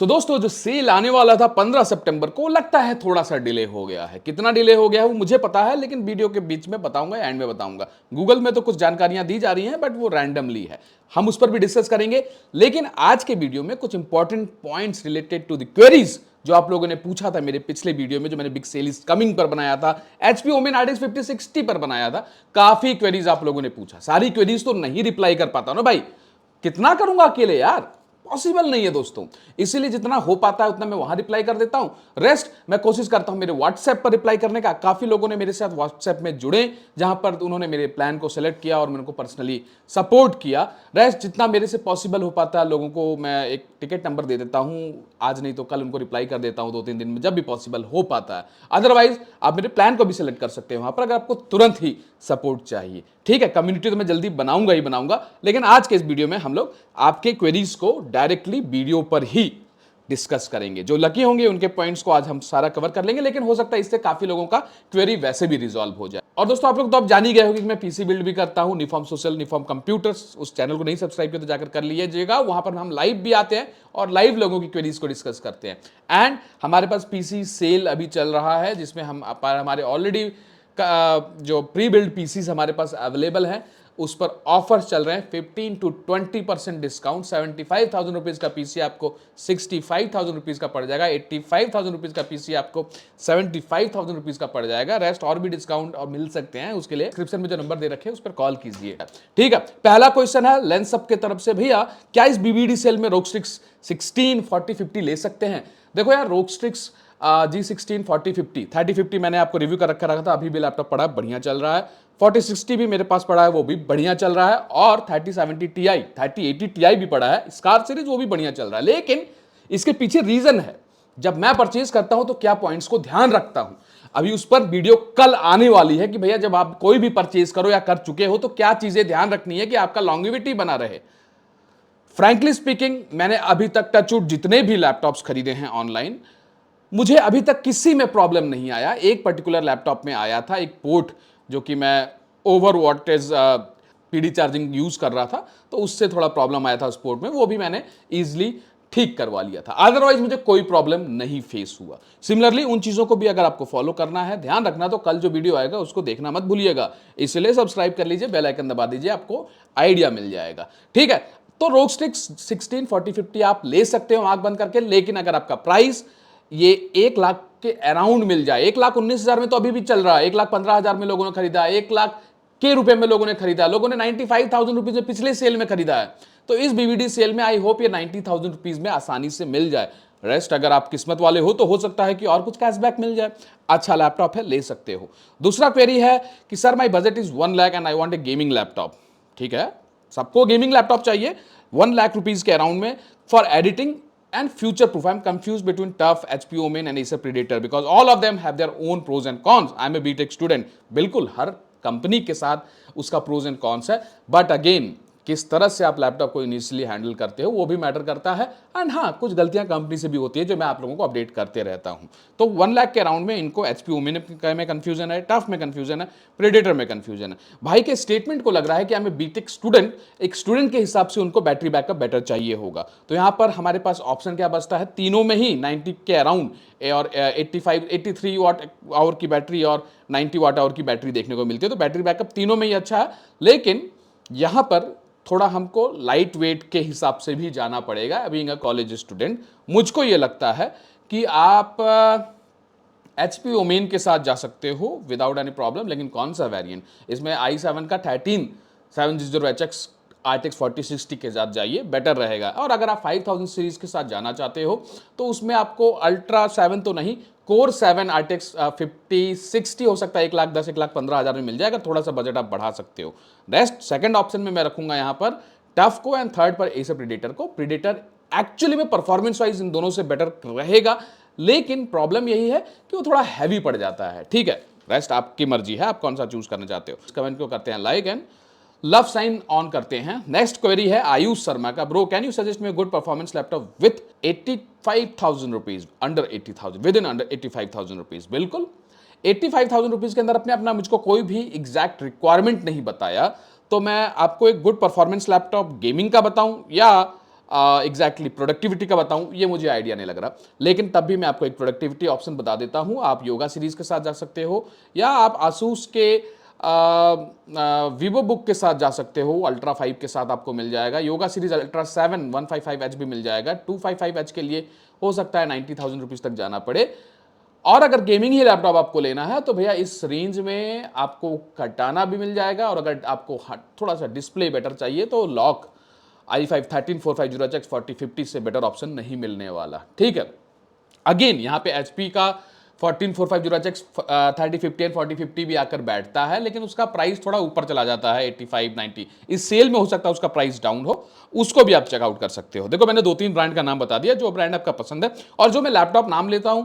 दोस्तों, जो सेल आने वाला था 15 सितंबर को, लगता है थोड़ा सा डिले हो गया है। कितना डिले हो गया है वो मुझे पता है, लेकिन वीडियो के बीच में बताऊंगा, एंड में बताऊंगा। गूगल में तो कुछ जानकारियां दी जा रही हैं, बट वो रैंडमली है। हम उस पर भी डिस्कस करेंगे। लेकिन आज के वीडियो में कुछ important points related to the queries जो आप लोगों ने पूछा था मेरे पिछले वीडियो में, जो मैंने बिग सेल इज कमिंग पर बनाया था, एचपी ओमेन RTX 5060 पर बनाया था। काफी क्वेरीज आप लोगों ने पूछा। सारी क्वेरीज तो नहीं रिप्लाई कर पाता ना भाई, कितना करूंगा अकेले यार, पॉसिबल नहीं है दोस्तों। इसीलिए जितना हो पाता है उतना मैं वहां रिप्लाई कर देता हूं। रेस्ट मैं कोशिश करता हूं मेरे व्हाट्सएप पर रिप्लाई करने का। काफी लोगों ने मेरे साथ व्हाट्सएप में जुड़े, जहां पर उन्होंने मेरे प्लान को सेलेक्ट किया और मेरे को पर्सनली सपोर्ट किया। रेस्ट जितना मेरे से पॉसिबल हो पाता है, लोगों को मैं एक टिकट नंबर दे देता हूं, आज नहीं तो कल उनको रिप्लाई कर देता हूं 2-3 दिन में, जब भी पॉसिबल हो पाता है। अदरवाइज आप मेरे प्लान को भी सिलेक्ट कर सकते हैं वहां पर, अगर आपको तुरंत ही सपोर्ट चाहिए। ठीक है, कम्युनिटी तो मैं जल्दी बनाऊंगा ही बनाऊंगा, लेकिन आज के इस वीडियो में हम लोग आपके क्वेरीज को डायरेक्टली वीडियो पर ही डिस्कस करेंगे। जो लकी होंगे उनके पॉइंट्स को आज हम सारा कवर कर लेंगे, लेकिन हो सकता है इससे काफी लोगों का क्वेरी वैसे भी रिजॉल्व हो जाए। और दोस्तों, आप लोग तो अब जान ही गए होंगे कि मैं पीसी बिल्ड भी करता हूं, निफॉर्म सोशल, निफॉर्म कंप्यूटर्स। उस चैनल को नहीं सब्सक्राइब किया तो जाकर कर लीजिएगा। वहां पर हम लाइव भी आते हैं और लाइव लोगों की क्वेरीज को डिस्कस करते हैं। एंड हमारे पास पीसी सेल अभी चल रहा है, जिसमें हम हमारे ऑलरेडी जो प्री बिल्ड पीसीज हमारे पास अवेलेबल हैं, उस पर ऑफर्स चल रहे हैं। 15 to 20% डिस्काउंट। 75,000 रुपीज का पीसी आपको 65,000 रुपीज का पड़ जाएगा। 85,000 रुपीज का पीसी आपको 75,000 रुपीज का पड़ जाएगा। रेस्ट और भी डिस्काउंट और मिल सकते हैं, उसके लिए डिस्क्रिप्शन में जो नंबर दे रखे हैं उस पर कॉल कीजिए। ठीक है, पहला क्वेश्चन है लेंसअप की तरफ से, भैया क्या इस बीबीडी सेल में रोगस्ट्रिक्स 16 40 50 ले सकते हैं? देखो यार, रोगस्ट्रिक्स G16 40 50 30 50 मैंने आपको रिव्यू कर रखा था, अभी भी लैपटॉप पड़ा बढ़िया चल रहा है। 40 60 भी मेरे पास पड़ा है, वो भी बढ़िया चल रहा है। और 30 70 Ti 30 80 Ti भी पड़ा है, स्कार सीरीज, वो भी बढ़िया चल रहा है। लेकिन इसके पीछे रीजन है, जब मैं परचेज करता हूं तो क्या पॉइंट्स को ध्यान रखता हूं। अभी उस पर वीडियो कल आने वाली है कि भैया जब आप कोई भी परचेज करो या कर चुके हो तो क्या चीजें ध्यान रखनी है कि आपका लॉन्गेविटी बना रहे। फ्रैंकली स्पीकिंग, मैंने अभी तक टचवुड जितने भी लैपटॉप्स खरीदे हैं ऑनलाइन, मुझे अभी तक किसी में प्रॉब्लम नहीं आया। एक पर्टिकुलर लैपटॉप में आया था, एक पोर्ट जो कि मैं over voltage PD charging use कर रहा था, तो उससे थोड़ा प्रॉब्लम आया था उस पोर्ट में, वो भी मैंने इजीली ठीक करवा लिया था। अदरवाइज मुझे कोई प्रॉब्लम नहीं फेस हुआ। सिमिलरली उन चीजों को भी अगर आपको फॉलो करना है, ध्यान रखना, तो कल जो वीडियो आएगा उसको देखना मत भूलिएगा। इसलिए सब्सक्राइब कर लीजिए, बेल आइकन दबा दीजिए, आपको आइडिया मिल जाएगा। ठीक है, तो रोगस्ट्रिक्स 16 40 50 आप ले सकते हो आंख बंद करके। लेकिन अगर आपका प्राइस ये 1 लाख के अराउंड मिल जाए, 1,19,000 में तो अभी भी चल रहा है, 1,15,000 में लोगों ने खरीदा, 1 लाख के रुपए में लोगों ने खरीदा, लोगों ने 95,000 रुपीज में पिछले सेल में खरीदा है। तो इस बीवीडी सेल में आई होप ये 90,000 रुपीज में आसानी से मिल जाए। रेस्ट अगर आप किस्मत वाले हो तो हो सकता है कि और कुछ कैशबैक मिल जाए। अच्छा लैपटॉप है, ले सकते हो। दूसरा क्वेरी है कि sir my budget is 1 lakh and I want A gaming laptop. ठीक है, सबको गेमिंग लैपटॉप चाहिए 1 लाख रुपीज के अराउंड में for editing and future proof. I'm confused between TUF, HP Omen and Acer Predator because all of them have their own pros and cons. I'm a BTech student. बिल्कुल हर company के साथ उसका pros and cons है, but again किस तरह से आप laptop को इनिशियली हैंडल करते हो वो भी मैटर करता है। एंड हाँ, कुछ गलतियां कंपनी से भी होती है जो मैं आप लोगों को अपडेट करते रहता हूं। तो 1 लाख के अराउंड में इनको HP ओमेन में कंफ्यूजन है, टफ में कंफ्यूजन है, प्रेडेटर में कंफ्यूजन है। भाई के स्टेटमेंट को लग रहा है कि हमें बीटेक स्टूडेंट, एक स्टूडेंट के हिसाब से उनको बैटरी बैकअप बेटर चाहिए होगा। तो यहां पर हमारे पास ऑप्शन क्या बचता है, तीनों में ही 90 के अराउंड और 83 वाट आवर की बैटरी और 90 वाट आवर की बैटरी देखने को मिलती है। तो बैटरी बैकअप तीनों में ही अच्छा है, लेकिन यहां पर थोड़ा हमको लाइट वेट के हिसाब से भी जाना पड़ेगा। बीइंग अ कॉलेज स्टूडेंट मुझको ये लगता है कि आप HP ओमेन के साथ जा सकते हो विदाउट एनी प्रॉब्लम। लेकिन कौन सा वेरिएंट, इसमें i7 का 13700HX RTX 4060 के साथ जाइए, बेटर रहेगा। और अगर आप 5000 सीरीज के साथ जाना चाहते हो तो उसमें आपको अल्ट्रा 7 तो नहीं, कोर 7 RTX 5060 हो सकता है 1,10,000 1,15,000 में मिल जाएगा। थोड़ा सा बजट आप बढ़ा सकते हो। रेस्ट सेकंड ऑप्शन में मैं रखूंगा यहां पर टफ को एंड थर्ड पर एसर प्रीडेटर को। प्रीडेटर एक्चुअली में परफॉर्मेंस वाइज इन दोनों से बेटर रहेगा, लेकिन प्रॉब्लम यही है कि वो थोड़ा हैवी पड़ जाता है। ठीक है, रेस्ट आपकी मर्जी है, आप कौन सा चूज करना चाहते हो। कमेंट को करते हैं like and love sign on करते हैं। नेक्स्ट क्वेरी है आयुष शर्मा का, bro can you suggest me good performance laptop with 85,000 rupees, under 80,000, within under 85,000 rupees. बिल्कुल 85,000 रुपीज के अंदर अपने अपना मुझको कोई भी एग्जैक्ट रिक्वायरमेंट नहीं बताया, तो मैं आपको एक गुड परफॉर्मेंस लैपटॉप गेमिंग का बताऊं या एग्जैक्टली प्रोडक्टिविटी का बताऊं ये मुझे आइडिया नहीं लग रहा, लेकिन तब भी मैं आपको एक प्रोडक्टिविटी ऑप्शन बता देता हूं। आप योगा सीरीज के साथ जा सकते हो, या आप आसूस के वीवो बुक के साथ जा सकते हो, अल्ट्रा 5 के साथ आपको मिल जाएगा। योगा सीरीज अल्ट्रा 7 155H भी मिल जाएगा। 255H के लिए हो सकता है 90,000 रुपीज तक जाना पड़े। और अगर गेमिंग ही लैपटॉप आपको लेना है तो भैया इस रेंज में आपको कटाना भी मिल जाएगा, और अगर आपको थोड़ा सा डिस्प्ले बेटर चाहिए तो लॉक i5 13450HX 4050 से बेटर ऑप्शन नहीं मिलने वाला। ठीक है, अगेन यहाँ पे HP का 14450HX 3050 एंड 4050 भी आकर बैठता है, लेकिन उसका प्राइस थोड़ा ऊपर चला जाता है 85-90। इस सेल में हो सकता है उसका प्राइस डाउन हो, उसको भी आप चेकआउट कर सकते हो। देखो मैंने 2-3 ब्रांड का नाम बता दिया, जो ब्रांड आपका पसंद है। और जो मैं लैपटॉप नाम लेता हूं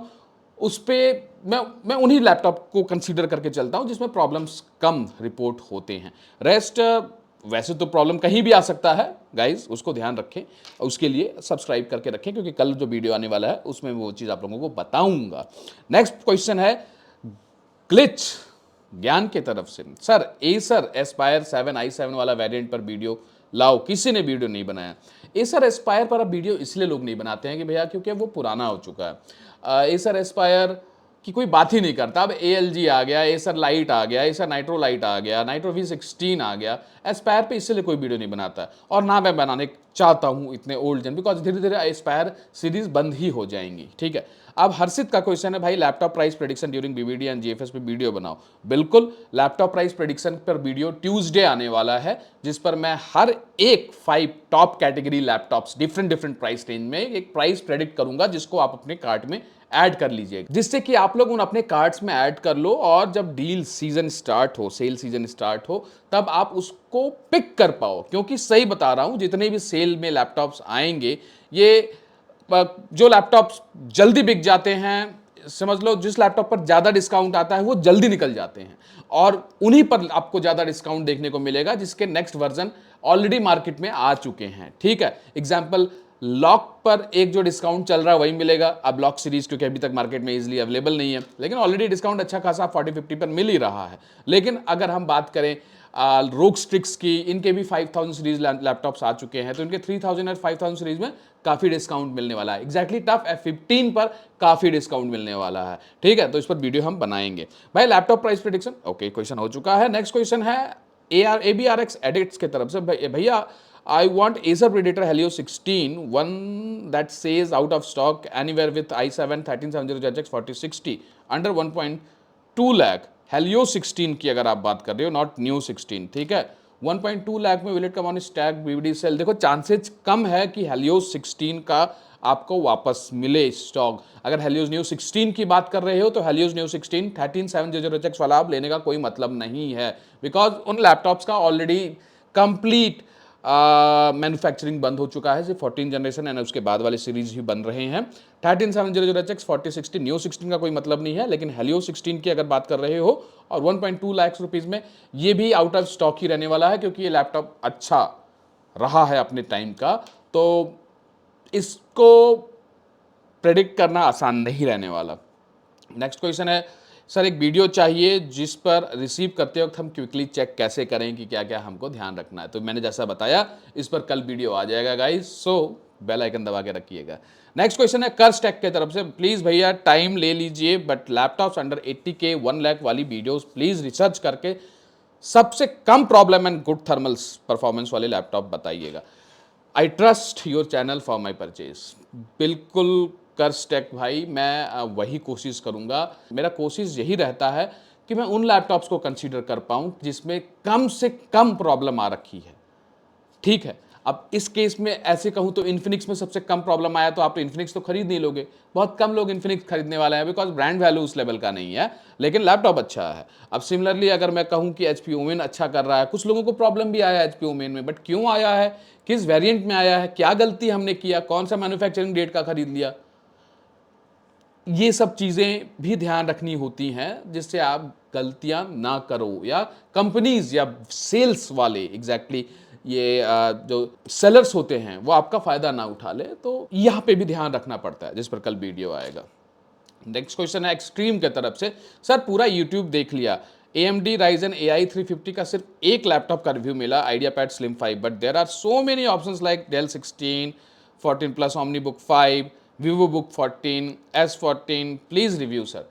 उस पे मैं उन्हीं लैपटॉप को कंसीडर करके चलता हूं जिसमें प्रॉब्लम्स कम रिपोर्ट होते हैं। रेस्ट वैसे तो प्रॉब्लम कहीं भी आ सकता है गाइज, उसको ध्यान रखें, उसके लिए सब्सक्राइब करके रखें, क्योंकि कल जो वीडियो आने वाला है उसमें वो चीज़ आप लोगों को बताऊंगा। नेक्स्ट क्वेश्चन है ग्लिच ज्ञान की तरफ से, सर एसर एस्पायर 7i7 वाला वेरिएंट पर वीडियो लाओ, किसी ने वीडियो नहीं बनाया। एसर एस्पायर पर अब वीडियो इसलिए लोग नहीं बनाते हैं कि भैया क्योंकि वो पुराना हो चुका है। एसर एस्पायर की कोई बात ही नहीं करता। अब ALG आ गया, एसर लाइट आ गया, एसर नाइट्रो लाइट आ गया, नाइट्रो V16 आ गया, एस्पायर पे इसलिए कोई वीडियो नहीं बनाता, और ना मैं बनाने चाहता हूं इतने ओल्ड जन, बिकॉज धीरे धीरे एस्पायर सीरीज बंद ही हो जाएंगी। ठीक है, अब हर्षित का क्वेश्चन है भाई laptop price prediction during BVD and GFS पे वीडियो बनाओ। बिल्कुल, लैपटॉप प्राइस प्रेडिक्शन पर वीडियो ट्यूसडे आने वाला है, जिस पर मैं हर एक 5 top category laptops different price range में एक प्राइस प्रेडिक्ट करूंगा, जिसको आप अपने कार्ट में ऐड कर लीजिए, जिससे कि आप लोग उन अपने कार्ट्स में ऐड कर लो, और जब डील सीजन स्टार्ट हो, सेल सीजन स्टार्ट हो, तब आप उसको पिक कर पाओ। क्योंकि सही बता रहा हूं, जितने भी सेल में लैपटॉप्स आएंगे, ये जो लैपटॉप्स जल्दी बिक जाते हैं, समझ लो जिस लैपटॉप पर ज्यादा डिस्काउंट आता है वो जल्दी निकल जाते हैं, और उन्हीं पर आपको ज्यादा डिस्काउंट देखने को मिलेगा जिसके नेक्स्ट वर्जन ऑलरेडी मार्केट में आ चुके हैं। ठीक है, एग्जांपल लॉक पर एक जो डिस्काउंट चल रहा है वही मिलेगा। अब लॉक सीरीज क्योंकि अभी तक मार्केट में इजीली अवेलेबल नहीं है, लेकिन ऑलरेडी डिस्काउंट अच्छा खासा 40-50 पर मिल ही रहा है। लेकिन अगर हम बात करें रोग स्ट्रिक्स की, इनके भी 5000 सीरीज लैपटॉप्स आ चुके हैं, तो इनके 3000 और 5000 सीरीज में काफी डिस्काउंट मिलने वाला है। एग्जैक्टली टफ F15 पर काफी डिस्काउंट मिलने वाला है। ठीक है, तो इस पर वीडियो हम बनाएंगे। भाई laptop price prediction okay, question हो चुका है। नेक्स्ट क्वेश्चन है ABRX एडिट्स की तरफ से, भैया I want Acer Predator Helio 16, one that says out of stock anywhere with i7 13700HX 4060 under 1.2 lakh। Helio 16 की अगर आप बात कर रहे हो, नॉट न्यू 16, ठीक है, 1.2 लाख में will it come on stack BVD sale. देखो चांसेस कम है कि Helio 16 का आपको वापस मिले स्टॉक। अगर Helios Neo 16 की बात कर रहे हो तो Helios Neo 16 13700HX वाला आप लेने का कोई मतलब नहीं है, बिकॉज उन लैपटॉप्स का ऑलरेडी कंप्लीट मैन्युफैक्चरिंग बंद हो चुका है। सिर्फ 14 जनरेशन एंड उसके बाद वाले सीरीज ही बन रहे हैं। 13700HX 4060 न्यू 16 का कोई मतलब नहीं है, लेकिन Helio 16 की अगर बात कर रहे हो और 1.2 लाख रुपीज में, ये भी आउट ऑफ स्टॉक ही रहने वाला है, क्योंकि ये लैपटॉप अच्छा रहा है अपने टाइम का, तो इसको प्रेडिक्ट करना आसान नहीं रहने वाला। नेक्स्ट क्वेश्चन है, सर एक वीडियो चाहिए जिस पर रिसीव करते वक्त हम क्विकली चेक कैसे करें कि क्या क्या हमको ध्यान रखना है। तो मैंने जैसा बताया इस पर कल वीडियो आ जाएगा गाइस, सो बेल आइकन दबा के रखिएगा। नेक्स्ट क्वेश्चन है कर्सटेक के तरफ से, प्लीज भैया टाइम ले लीजिए, but laptops under 80K 1 lakh वाली वीडियोस प्लीज रिसर्च करके सबसे कम problem and good thermals performance वाले लैपटॉप बताइएगा। I trust your channel for my purchase. बिल्कुल कर्सटेक भाई, मैं वही कोशिश करूंगा। मेरा कोशिश यही रहता है कि मैं उन लैपटॉप्स को कंसीडर कर पाऊं जिसमें कम से कम प्रॉब्लम आ रखी है। ठीक है, अब इस केस में ऐसे कहूं तो इन्फिनिक्स में सबसे कम प्रॉब्लम आया, तो आप इन्फिनिक्स तो खरीद नहीं लोगे, बहुत कम लोग इन्फिनिक्स खरीदने वाले हैं, बिकॉज ब्रांड वैल्यू उस लेवल का नहीं है, लेकिन लैपटॉप अच्छा है। अब सिमिलरली अगर मैं कहूं कि HP ओमेन अच्छा कर रहा है, कुछ लोगों को प्रॉब्लम भी आया HP ओमेन में, बट क्यों आया है, किस वेरिएंट में आया है, क्या गलती हमने किया, कौन सा मैन्युफैक्चरिंग डेट का खरीद लिया, ये सब चीजें भी ध्यान रखनी होती हैं, जिससे आप गलतियां ना करो, या कंपनीज या सेल्स वाले एग्जैक्टली ये जो सेलर्स होते हैं वो आपका फायदा ना उठा ले। तो यहां पे भी ध्यान रखना पड़ता है, जिस पर कल वीडियो आएगा। नेक्स्ट क्वेश्चन है एक्सट्रीम के तरफ से, सर पूरा यूट्यूब देख लिया, AMD Ryzen AI 350 का सिर्फ एक लैपटॉप का रिव्यू मिला, IdeaPad Slim 5, but there are so many options like Dell 16 14 प्लस, OmniBook 5, VivoBook 14, S14, please review sir.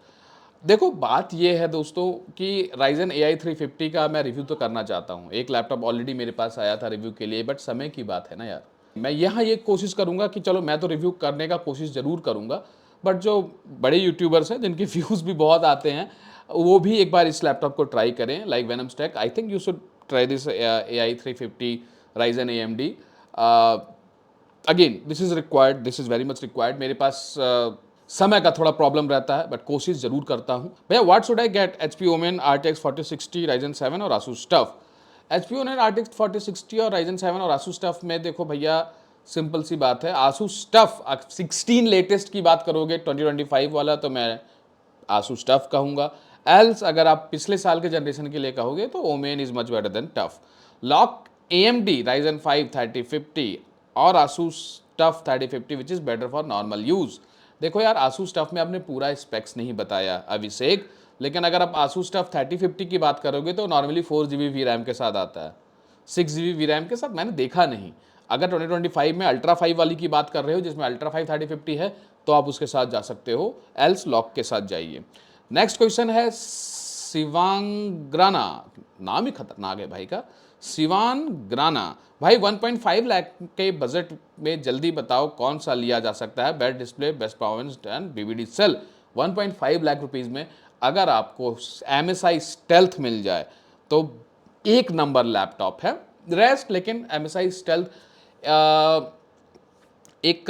देखो बात ये है दोस्तों कि Ryzen AI 350 का मैं रिव्यू तो करना चाहता हूँ। एक लैपटॉप ऑलरेडी मेरे पास आया था रिव्यू के लिए, बट समय की बात है ना यार। मैं यहाँ ये कोशिश करूँगा कि चलो मैं तो रिव्यू करने का कोशिश ज़रूर करूँगा, बट जो बड़े यूट्यूबर्स हैं जिनके व्यूज़ भी बहुत आते हैं, वो भी एक बार इस लैपटॉप को ट्राई करें, like Venom's tech. I think you should try this AI 350 Ryzen AMD। Again this is required, this is very much required. मेरे पास समय का थोड़ा प्रॉब्लम रहता है, बट कोशिश जरूर करता हूँ। भैया what should I get? HP Omen RTX 4060 Ryzen 7 और Asus TUF। HP Omen RTX 4060 और Ryzen 7 और Asus TUF में देखो भैया सिंपल सी बात है, Asus TUF 16 लेटेस्ट की बात करोगे 2025 वाला, तो मैं Asus TUF कहूँगा। एल्स अगर आप पिछले साल के जनरेशन के लिए कहोगे तो Omen is much better than TUF। Lock AMD Ryzen 5 3050 और Asus TUF 3050 which is better for normal use. देखो यार Asus TUF में आपने पूरा स्पेक्स नहीं बताया अभिषेक, लेकिन अगर आप Asus TUF 3050 की बात करोगे तो नॉर्मली 4GB VRAM के साथ आता है, 6GB VRAM के साथ मैंने देखा नहीं। अगर 2025 में अल्ट्रा 5 वाली की बात कर रहे हो जिसमें अल्ट्रा 5 3050 है तो आप उसके साथ जा सकते हो, एल्स लॉक के साथ जाइए। नेक्स्ट क्वेश्चन है शिवांग्राना, नाम ही खतरनाक है भाई का, शिवान ग्राना। भाई 1.5 लाख के बजट में जल्दी बताओ कौन सा लिया जा सकता है, best display, best performance and BBD sale. 1.5 lakh rupees में अगर आपको MSI स्टेल्थ मिल जाए तो एक नंबर लैपटॉप है। रेस्ट लेकिन MSI स्टेल्थ एक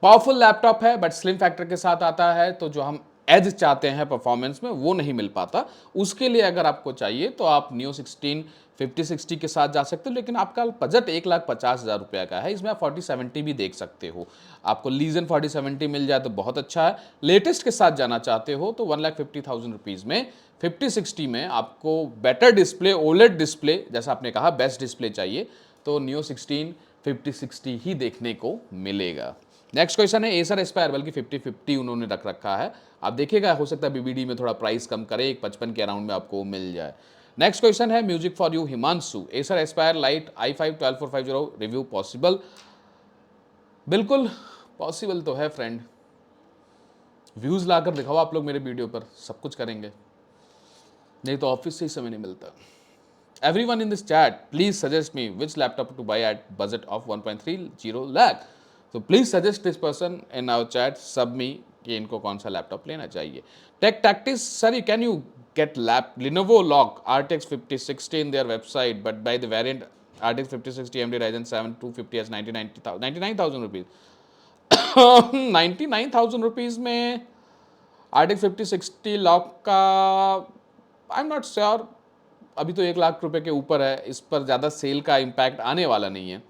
पावरफुल लैपटॉप है, बट स्लिम फैक्टर के साथ आता है, तो जो हम एज चाहते हैं परफॉर्मेंस में वो नहीं मिल पाता। उसके लिए अगर आपको चाहिए तो आप Neo 16 5060 के साथ जा सकते हो, लेकिन आपका बजट 1,50,000 रुपये का है। इसमें आप 4070 भी देख सकते हो, आपको लीजन 4070 मिल जाए तो बहुत अच्छा है। लेटेस्ट के साथ जाना चाहते हो तो 1,50,000 रुपीज़ में 5060 में आपको बेटर डिस्प्ले, ओलेड डिस्प्ले, जैसा आपने कहा बेस्ट डिस्प्ले चाहिए तो Neo 16 5060 ही देखने को मिलेगा। नेक्स्ट क्वेश्चन है एसर एस्पायर, बल्कि 5050 उन्होंने रख रखा है, आप देखिएगा हो सकता है BBD में थोड़ा प्राइस कम करे, 155 के अराउंड में आपको मिल जाए। नेक्स्ट क्वेश्चन है music for you Himanshu, Acer Aspire light i5 12450 review possible? बिल्कुल पॉसिबल तो है फ्रेंड, व्यूज लाकर दिखाओ आप लोग मेरे वीडियो पर, सब कुछ करेंगे, नहीं तो ऑफिस से ही समय नहीं मिलता। Everyone in this chat, please suggest me which laptop to buy at budget of 1.30 lakh. So please suggest this person in our chat, sub me कि इनको कौन सा लैपटॉप लेना चाहिए। Tech tactics sir, can you get Lenovo Lock RTX 5060 in their website, but by the variant RTX 5060 AMD Ryzen 7 250S 99,000 rupees. 99,000 rupees में RTX 5060 lock का I am not sure, अभी तो 1,00,000 रुपए के ऊपर है, इस पर ज़्यादा सेल का इम्पैक्ट आने वाला नहीं है,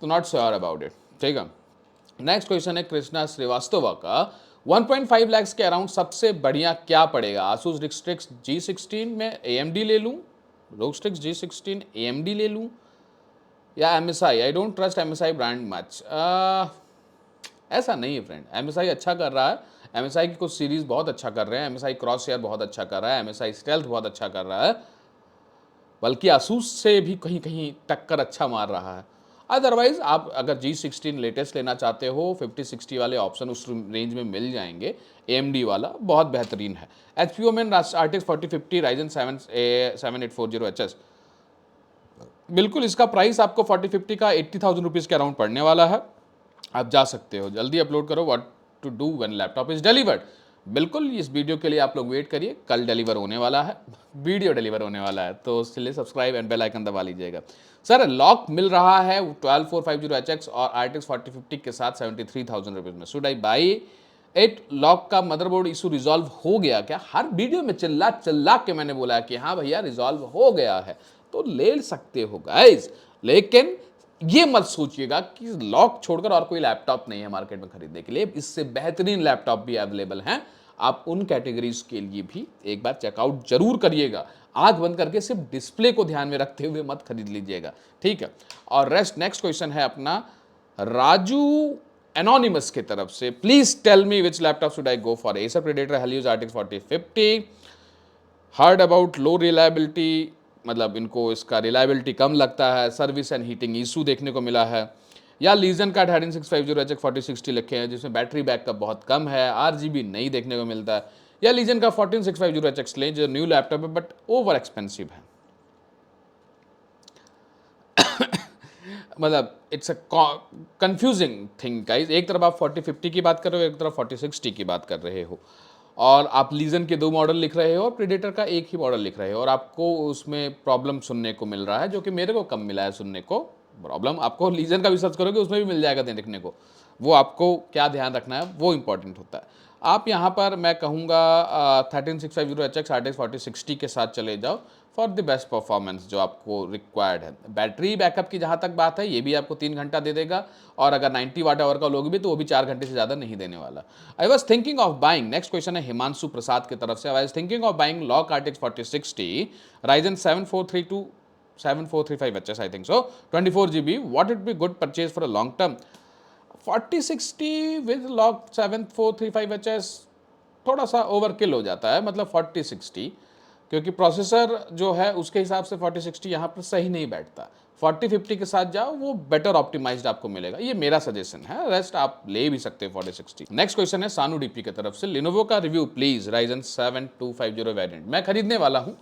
तो नॉट श्योर अबाउट इट। ठीक है, नेक्स्ट क्वेश्चन है कृष्णा श्रीवास्तव का, 1.5 लाख के अराउंड सबसे बढ़िया क्या पड़ेगा? Asus ROG G16 में AMD ले लूँ, ROG G16 AMD ले लूँ या MSI? I don't trust MSI brand much. ऐसा नहीं है फ्रेंड, MSI अच्छा कर रहा है, MSI की कुछ सीरीज बहुत अच्छा कर रहे हैं, MSI क्रॉसशेयर बहुत अच्छा कर रहा है, MSI स्टेल्थ बहुत अच्छा कर रहा है, बल्कि Asus से भी कहीं कहीं टक्कर अच्छा मार रहा है। अदरवाइज आप अगर G16 लेटेस्ट लेना चाहते हो, 5060 वाले ऑप्शन उस रेंज में मिल जाएंगे, AMD वाला बहुत बेहतरीन है। HP Omen RTX 4050 Ryzen 7 7840HS, बिल्कुल इसका प्राइस आपको 4050 का 80,000 रुपीज़ के अराउंड पड़ने वाला है, आप जा सकते हो। जल्दी अपलोड करो what to do when laptop is delivered. बिल्कुल इस वीडियो के लिए आप लोग वेट करिए, कल डिलीवर होने वाला है, वीडियो डिलीवर होने वाला है, तो उसके लिए सब्सक्राइब एंड बेल आइकन दबा लीजिएगा। सर लॉक मिल रहा है 12450HX और RTX 4050 के साथ 73,000 रुपीज़ में, should I by it? Lock का मदरबोर्ड इशू रिजॉल्व हो गया क्या? हर वीडियो में चिल्ला चिल्ला के मैंने बोला कि हाँ भैया रिजॉल्व हो गया है, तो ले सकते हो गाइज, लेकिन ये मत सोचिएगा कि लॉक छोड़कर और कोई लैपटॉप नहीं है मार्केट में खरीदने के लिए, इससे बेहतरीन लैपटॉप भी अवेलेबल हैं। आप उन कैटेगरीज के लिए भी एक बार चेकआउट जरूर करिएगा, आंख बंद करके सिर्फ डिस्प्ले को ध्यान में रखते हुए मत खरीद लीजिएगा, ठीक है। और रेस्ट नेक्स्ट क्वेश्चन है अपना राजू एनोनिमस की तरफ से, please tell me which laptop should I go for? Acer predator helios RTX 4050, heard about low reliability, मतलब इनको इसका रिलायबिलिटी कम लगता है, सर्विस एंड हीटिंग इशू देखने को मिला है, या लीजन का 13650HX 4060 लिखे हैं जिसमें बैटरी बैकअप बहुत कम है, RGB नहीं देखने को मिलता है, या लीजन का 14650HX लें जो न्यू लैपटॉप है बट ओवर एक्सपेंसिव है। मतलब it's a confusing thing guys. एक तरफ आप 4050 की बात कर रहे हो, एक तरफ 4060 की बात कर रहे हो, और आप लीजन के 2 मॉडल लिख रहे हो और प्रेडेटर का एक ही मॉडल लिख रहे हो, और आपको उसमें प्रॉब्लम सुनने को मिल रहा है जो कि मेरे को कम मिला है सुनने को। प्रॉब्लम आपको लीजन का भी सर्च करोगे उसमें भी मिल जाएगा देखने को। वो आपको क्या ध्यान रखना है वो इंपॉर्टेंट होता है। आप यहाँ पर मैं कहूँगा 13650HX RTX 4060 के साथ चले जाओ फॉर द बेस्ट परफॉर्मेंस जो आपको रिक्वायर्ड है। बैटरी बैकअप की जहाँ तक बात है, ये भी आपको 3 घंटा दे देगा, और अगर 90 वाट आवर का लोगे भी तो वो भी 4 घंटे से ज़्यादा नहीं देने वाला। I was thinking of buying, next question है हिमांशु प्रसाद की तरफ से। I was thinking of buying lock RTX 4060 Ryzen 7435HS, I think so, 24 GB. What would be good purchase for a long term? 4060 with log 7435HS थोड़ा सा overkill हो जाता है, मतलब 4060, क्योंकि प्रोसेसर जो है उसके हिसाब से 4060 यहाँ पर सही नहीं बैठता। 4050 के साथ जाओ, वो बेटर ऑप्टिमाइज्ड आपको मिलेगा, ये मेरा सजेशन है, रेस्ट आप ले भी सकते हैं 4060। नेक्स्ट क्वेश्चन है सानू डीपी की तरफ से, लिनोवो का रिव्यू प्लीज, Ryzen 7250 वेरिएंट। मैं खरीदने वाला हूँ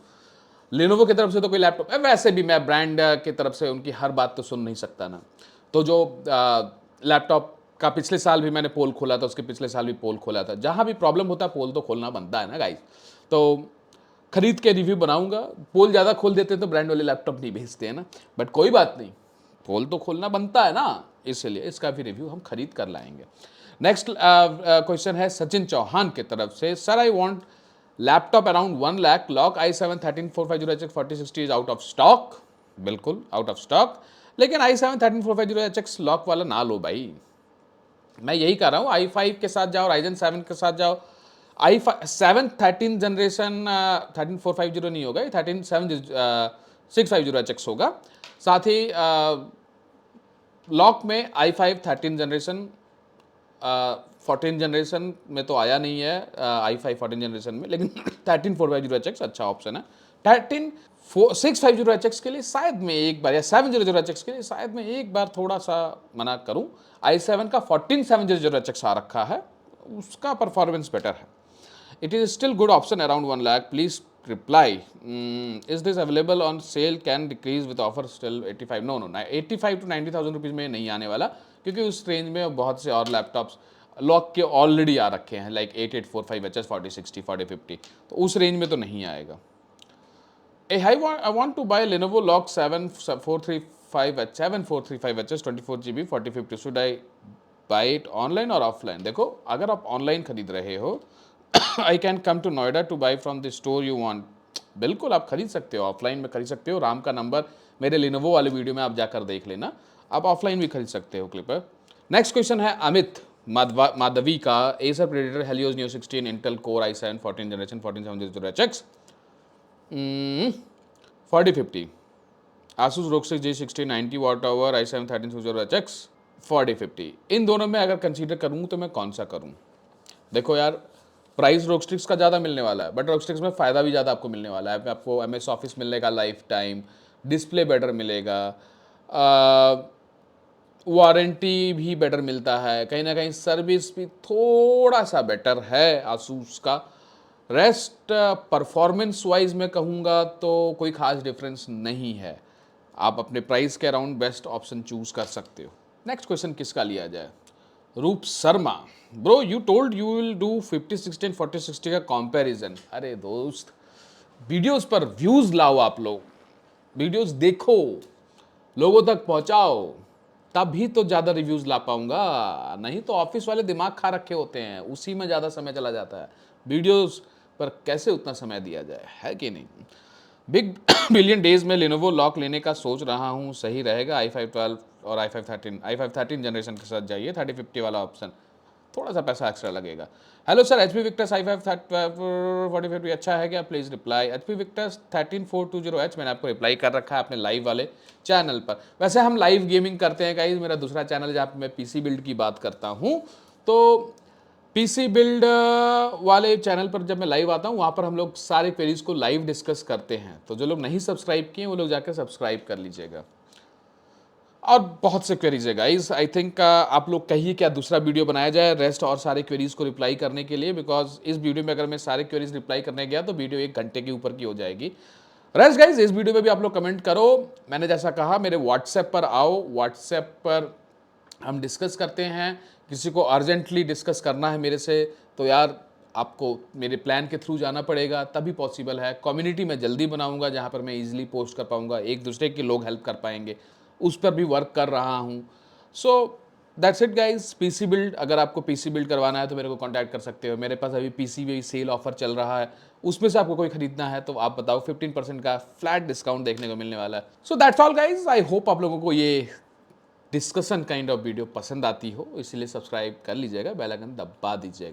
लिनोवो की तरफ से तो कोई लैपटॉप है, वैसे भी मैं ब्रांड की तरफ से उनकी हर बात तो सुन नहीं सकता ना। तो जो लैपटॉप का पिछले साल भी मैंने पोल खोला था, उसके पिछले साल भी पोल खोला था, जहाँ भी प्रॉब्लम होता है पोल तो खोलना बनता है ना गाइस। तो खरीद के रिव्यू बनाऊंगा, पोल ज़्यादा खोल देते तो ब्रांड वाले लैपटॉप नहीं भेजते हैं ना, बट कोई बात नहीं, पोल तो खोलना बनता है ना, इसलिए इसका भी रिव्यू हम खरीद कर लाएंगे। नेक्स्ट क्वेश्चन है सचिन चौहान की तरफ से, sir I want laptop around 1 lakh, lock i7 13450HX 4060 is out of stock. बिल्कुल आउट ऑफ स्टॉक, लेकिन i7 13450HX लॉक वाला ना लो भाई, मैं यही कह रहा हूँ। i5 के साथ जाओ, Ryzen 7 के साथ जाओ। i7 13 जनरेशन 13450 नहीं होगा, 13650HX होगा। साथ ही लॉक में i5 13 जनरेशन 14 जनरेशन में तो आया नहीं है, i5 14 जनरेशन में, लेकिन 13450HX अच्छा ऑप्शन है। 13650HX के लिए शायद मैं एक बार, या 700HX के लिए शायद मैं एक बार थोड़ा सा मना करूं। i7 का 14700HX आ रखा है, उसका परफॉर्मेंस बेटर है। It is still good option around 1 lakh, please reply, is this available on sale, can decrease with offer still 85? No 85 to 90,000 rupees में नहीं आने वाला, क्योंकि उस रेंज में बहुत से और लैपटॉप्स लॉक के ऑलरेडी आ रखे हैं, लाइक 8845HS 4060 4050, तो उस रेंज में तो नहीं आएगा। I want to buy Lenovo Log 7435HS 24GB 4050, should I buy it online or offline? देखो, अगर आप ऑनलाइन खरीद रहे हो I can come to Noida to buy from the store you want. बिल्कुल आप खरीद सकते हो, ऑफलाइन में खरीद सकते हो। राम का नंबर मेरे Lenovo वाले वीडियो में आप जाकर देख लेना, आप ऑफलाइन भी खरीद सकते हो क्लिपर। नेक्स्ट क्वेश्चन है अमित माधवी का, Acer Predator Helios Neo 16 Intel Core i7 14 generation 14700HX 4050, Asus ROG 6 G60 90 watt hour i7 13600HX 4050। इन दोनों में अगर कंसीडर करूँ तो मैं कौन सा करूँ? देखो यार, प्राइस रॉकस्टिक्स का ज़्यादा मिलने वाला है, बट रॉकस्टिक्स में फ़ायदा भी ज़्यादा आपको मिलने वाला है। आपको MS ऑफिस मिलेगा लाइफ टाइम, डिस्प्ले बेटर मिलेगा, वारंटी भी बेटर मिलता है, कहीं ना कहीं सर्विस भी थोड़ा सा बेटर है आसूस का। रेस्ट परफॉर्मेंस वाइज मैं कहूँगा तो कोई ख़ास डिफरेंस नहीं है, आप अपने प्राइस के अराउंड बेस्ट ऑप्शन चूज़ कर सकते हो। नेक्स्ट क्वेश्चन किसका लिया जाए? रूप Sharma, bro you told you will do 5060 and 4060 का कंपैरिजन। अरे दोस्त, वीडियोस पर व्यूज़ लाओ, आप लोग वीडियोस देखो, लोगों तक पहुंचाओ, तभी तो ज़्यादा रिव्यूज़ ला पाऊंगा, नहीं तो ऑफिस वाले दिमाग खा रखे होते हैं, उसी में ज़्यादा समय चला जाता है, वीडियोस पर कैसे उतना समय दिया जाए, है कि नहीं। बिग बिलियन डेज में Lenovo लॉक लेने का सोच रहा हूँ, सही रहेगा? i5 12 और i5 13 जनरेशन के साथ जाइए, 3050 वाला ऑप्शन, थोड़ा सा पैसा एक्स्ट्रा लगेगा। Hello sir, HP Victus i5 4050 अच्छा है क्या? Please reply. HP Victus 13420H मैंने आपको रिप्लाई कर रखा है अपने लाइव वाले चैनल पर। वैसे हम लाइव गेमिंग करते हैं गाइस, मेरा दूसरा चैनल जहाँ पे मैं PC बिल्ड की बात करता हूँ, तो PC बिल्ड वाले चैनल पर जब मैं लाइव आता हूँ, वहाँ पर हम लोग सारे क्वेरीज को लाइव डिस्कस करते हैं, तो जो लोग नहीं सब्सक्राइब किए वो लोग जाकर सब्सक्राइब कर लीजिएगा। और बहुत से क्वेरीज है गाइस। आई थिंक आप लोग कहिए क्या दूसरा वीडियो बनाया जाए रेस्ट और सारे क्वेरीज को रिप्लाई करने के लिए, बिकॉज इस वीडियो में अगर मैं सारे क्वेरीज रिप्लाई करने गया तो वीडियो 1 घंटे के ऊपर की हो जाएगी। रेस्ट गाइस, इस वीडियो में भी आप लोग कमेंट करो। मैंने जैसा कहा मेरे व्हाट्सएप पर आओ, व्हाट्सएप पर हम डिस्कस करते हैं। किसी को अर्जेंटली डिस्कस करना है मेरे से तो यार आपको मेरे प्लान के थ्रू जाना पड़ेगा, तभी पॉसिबल है। कम्युनिटी में जल्दी बनाऊंगा जहाँ पर मैं इजीली पोस्ट कर पाऊंगा, एक दूसरे के लोग हेल्प कर पाएंगे, उस पर भी वर्क कर रहा हूँ। So that's it guys. PC build, अगर आपको पीसी बिल्ड करवाना है तो मेरे को कांटेक्ट कर सकते हो। मेरे पास अभी पीसी भी सेल ऑफर चल रहा है, उसमें से आपको कोई खरीदना है तो आप बताओ, 15% का फ्लैट डिस्काउंट देखने को मिलने वाला है। So that's all guys. I hope आप लोगों को ये डिस्कशन काइंड ऑफ वीडियो पसंद आती हो, इसलिए सब्सक्राइब कर लीजिएगा, बेल आइकन दबा दीजिएगा।